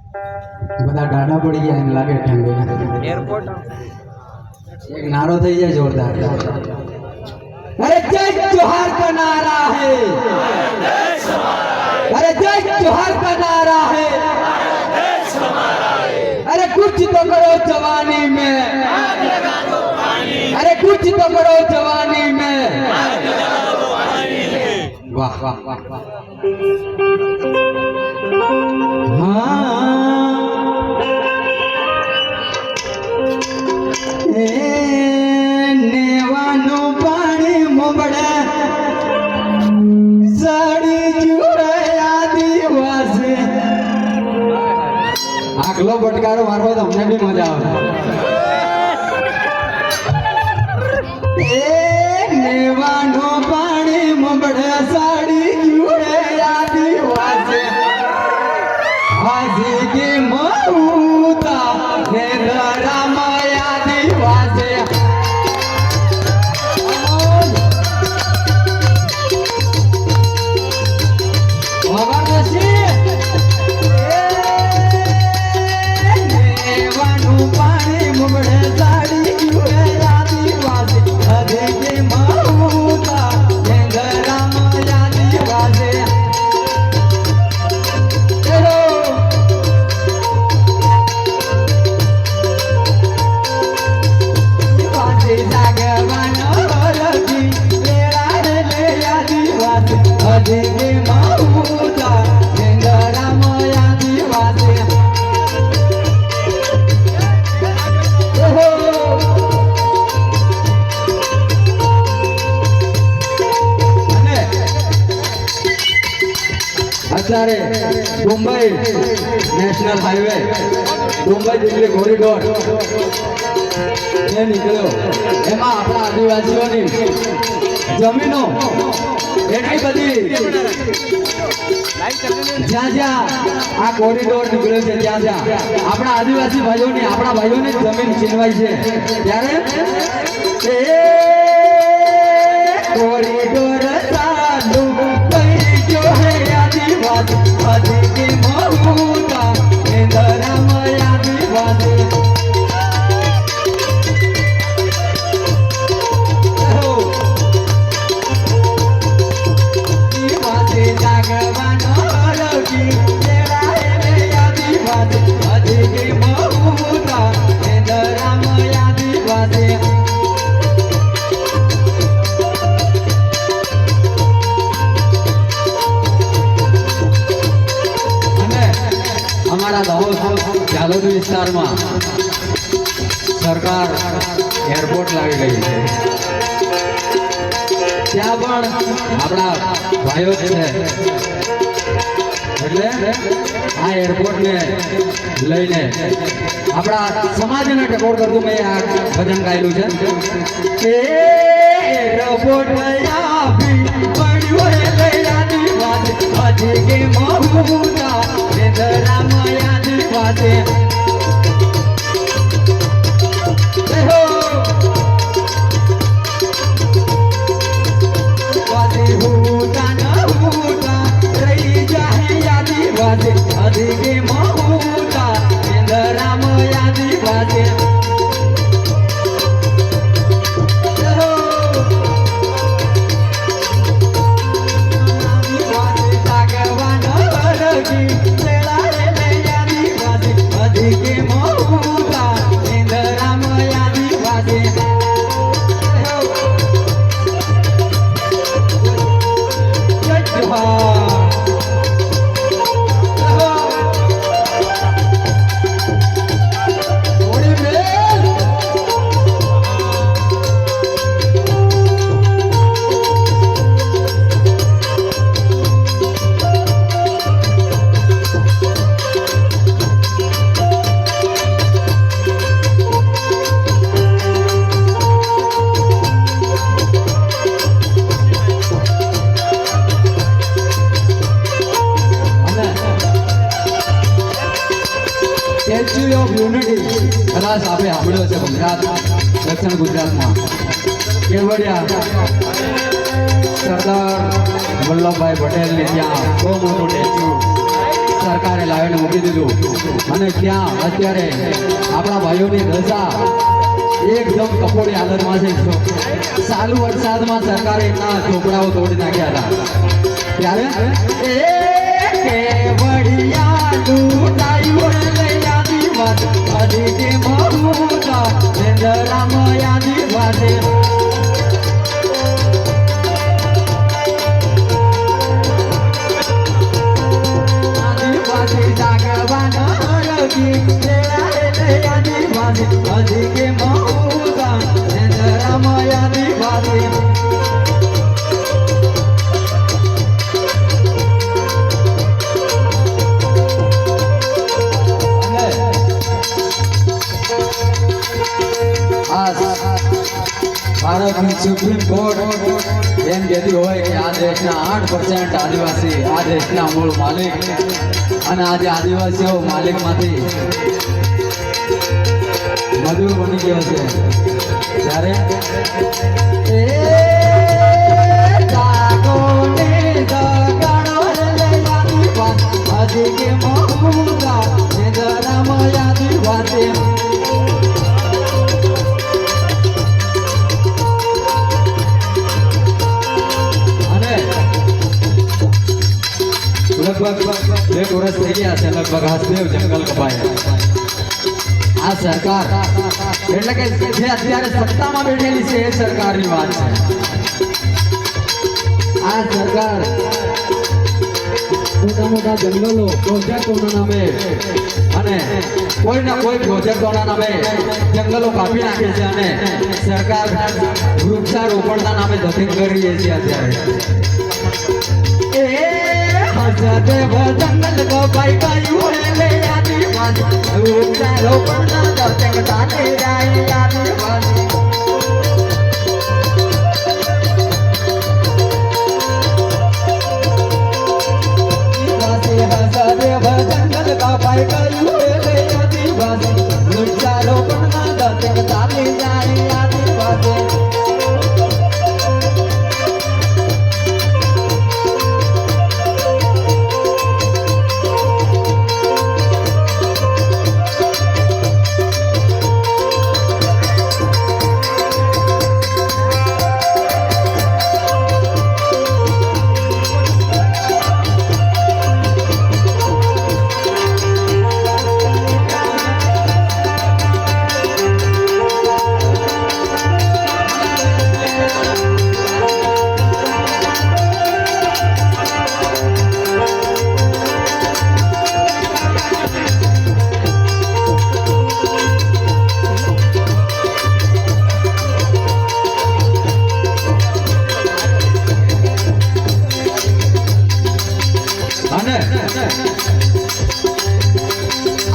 બધા ડાડા પડી ગયા એમ લાગે ઠંડી एयरपोर्ट एक नारो થઈ જાય જોરદાર अरे जय जोहार का नारा है अरे जय जोहार का नारा है अरे कुछ तो करो जवानी में अरे कुछ तो करो जवानी में वाह वाह वाह वाह नेवानो पानी मोबड़ा साड़ी जुड़े आदिवासी आगलो बटकारो मारवा तो हमने भी मजा આવે नेवानो पानी मोबड़ा साड़ी जुड़े आदिवासी हाजी के मऊता ने राम आदिवासी અત્યારે Mumbai national highway Mumbai Delhi corridor એ નીકળ્યો એમાં આપણા આદિવાસીઓની જમીનો એટલી બધી જ્યાં જ્યાં આ કોરિડોર નીકળ્યો છે ત્યાં જ્યાં આપણા આદિવાસી ભાઈઓની આપણા ભાઈઓની જમીન છીનવાઈ છે ત્યારે કોરિડોર ચાલુ જો હે आदिवासी आदि के मऊता इंदरा में आदिवासी आदिवासी जागवानो रोगी तेरा है आदिवासी आदि के मऊता इंदरा में आदिवासी हमारा जालोद विस्तार में सरकार एयरपोर्ट लावी गई है त्या पण आपड़ा भाईओ छे એટલે આ એરપોર્ટ ને લઈને આપડા સમાજને ટકોર કરતું મેં આ ભજન ગાયેલું છે એરપોર્ટ આવી પડ્યો રે આદિવાસી આજે કે મહુતા इंदरा में आदिवासी आदि मऊता इंदरा में आदिवासी સ્ટેચ્યુ ઓફ યુનિટી કદાચ આપણે સાંભળ્યો છે ગુજરાત દક્ષિણ ગુજરાતમાં કેવડિયા સરદાર વલ્લભભાઈ પટેલને ત્યાં બહુ મોટું સ્ટેચ્યુ સરકારે લાવીને મૂકી દીધું અને ત્યાં અત્યારે આપણા ભાઈઓની દશા એકદમ કપોળી હાલતમાં છે. ચાલુ વરસાદમાં સરકારે એમના ઝોપડાઓ તોડી નાખ્યા હતા. ત્યારે કેવડિયા લૂંટાયું રે આદિવાસી હજી કે મહુતા ચંદ્રામ આદિવાસી આદિવાસી જાગવાનો રગી આદિવાસી હજી કે મહુતા ચંદ્રામ આદિવાસી ભારતની સુપ્રીમ કોર્ટ એમ કહેતી હોય કે આ દેશના 8% આદિવાસી આ દેશના મૂળ માલિક અને આજે આદિવાસીઓ માલિકમાંથી મજૂર બની ગયો છે. ત્યારે હજી કે મહુતા ચંદ્રામ આદિવાસી લગભગ 2 વર્ષ થઈ ગયા છે. લગભગ હાસદેવ જંગલ કપાયા. આ સરકાર એટલે કે જે અત્યારે સત્તામાં બેઠેલી છે એ સરકારની વાત છે. આ સરકાર મોટા જંગલો પ્રોજેક્ટોના નામે અને કોઈના કોઈ પ્રોજેક્ટોના નામે જંગલો કાપી નાખે છે અને સરકાર વૃક્ષારોપણના નામે ધતિંગ કરી રહી છે. અત્યારે દેવ જંગલ કપાઈ ગયું રે આદિવાસી વૃક્ષારોપણ ધતિંગ ચાલી જાય આદિવાસી દેવ જંગલ કપાઈ ગયું રે આદિવાસી વૃક્ષારોપણ ધતિંગ ચાલી જાય આદિવાસી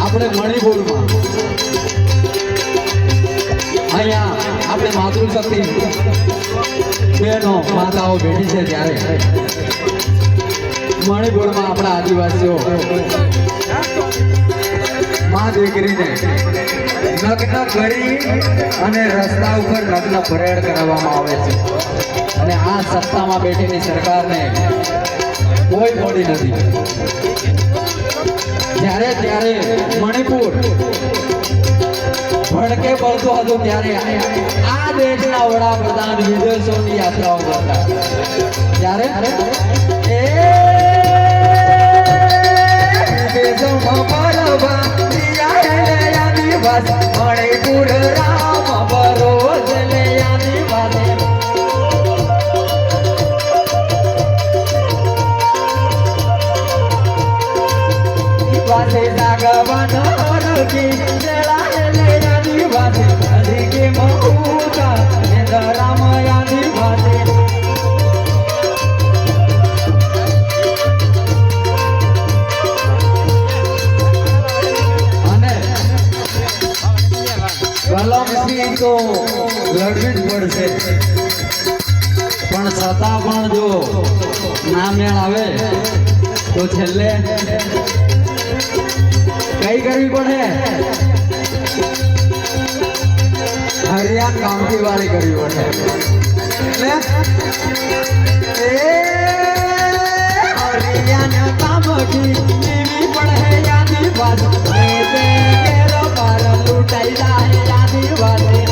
આપણે મણિપુરમાં અહીંયા આપણે માતૃશક્તિ બહેનો માતાઓ બેઠી છે. ત્યારે મણિપુરમાં આપણા આદિવાસીઓ મા દીકરીને નગ્ન કરી અને રસ્તા ઉપર નગ્ન પરેડ કરાવવામાં આવે છે. અને આ સત્તામાં બેઠેલી સરકારને કોઈ મોડી નથી. ત્યારે મણિપુર ભડકે પડતું હતું ત્યારે આ દેશના વડાપ્રધાન વિદેશોની યાત્રાઓ કરતા. ત્યારે મણિપુર રામ બરોજ લે આદિવાસી જાગવાનો રગી આદિવાસી હજી કે મહુતા ચંદ્રામ આદિવાસી અને કલમથી તો લડવી જ પડશે. પણ છતાં પણ જો ના મેળ આવે તો છેલ્લે કઈ કરવી પડે? હરિયાણ કાઉન્ટી વાળી કરવી પડે. એટલે या काम की नीवी पड़े आदिवासी केरो पर लुटाई जाए आदिवासी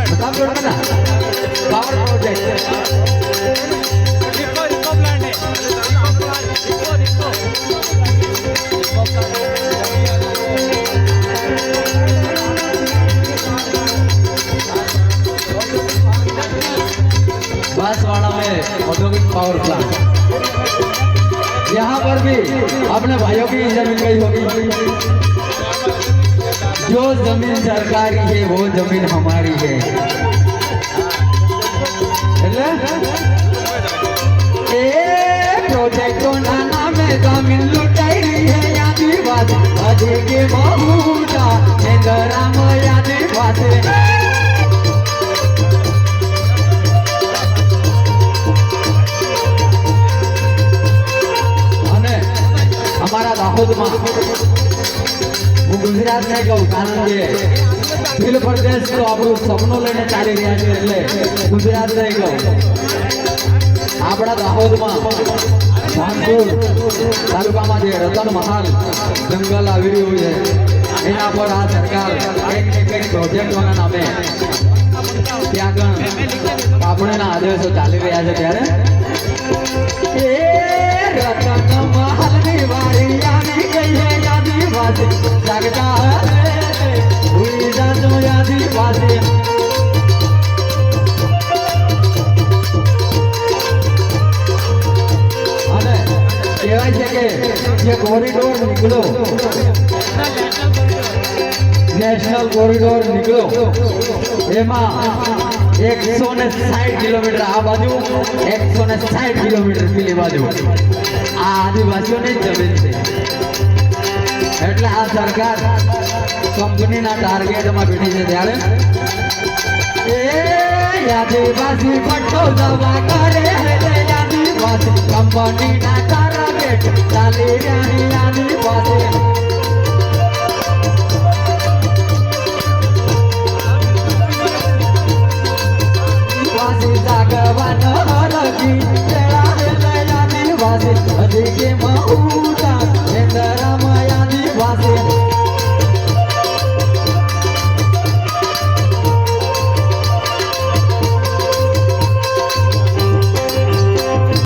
प्रतापगढ़ में ना पावर प्रोजेक्ट बांसवाड़ा में औद्योगिक पावर प्लांट यहाँ पर भी अपने भाइयों की जमीन गई होगी। जो जमीन सरकारी है वो जमीन हमारी है। प्रोजेक्टों नाना में जमीन लुटाई रही है आदिवासी अधिक बहुता इंदिराम आदिवासी हमारा दाहोद में હું ગુજરાત ને કહું કારણ કે દિલ પ્રદેશ તો આપણું સપનું લઈને ચાલી રહ્યા છે એટલે ગુજરાત ને કહું આપણા દાહોદમાં ધાનપુર તાલુકામાં જે રતન મહાલ જંગલ આવી રહ્યું છે એના પર આ સરકાર કંઈક ને કંઈક પ્રોજેક્ટોના નામે ત્યાં આગળ કાપણીના આદેશો ચાલી રહ્યા છે ત્યારે रतन महल निवारी यानी गई है आदिवासी जागता है हुई जातो आदिवासी અને કહેવાય છે કે જે કોરિડોર નીકળ્યો નેશનલ કોરિડોર નીકળ્યો એમાં 160 કિલોમીટર આ બાજુ 160 કિલોમીટર પેલી બાજુ આ આદિવાસીઓની જમીન છે એટલે આ સરકાર કંપનીના ટાર્ગેટમાં બેઠી છે ત્યારે આદિવાસી પટ્ટો દવા કરે આદિવાસી કંપનીના ટાર્ગેટ ચાલી રહ્યા આદિવાસી जागवान रखी तेरा आदिवासी अधिक महू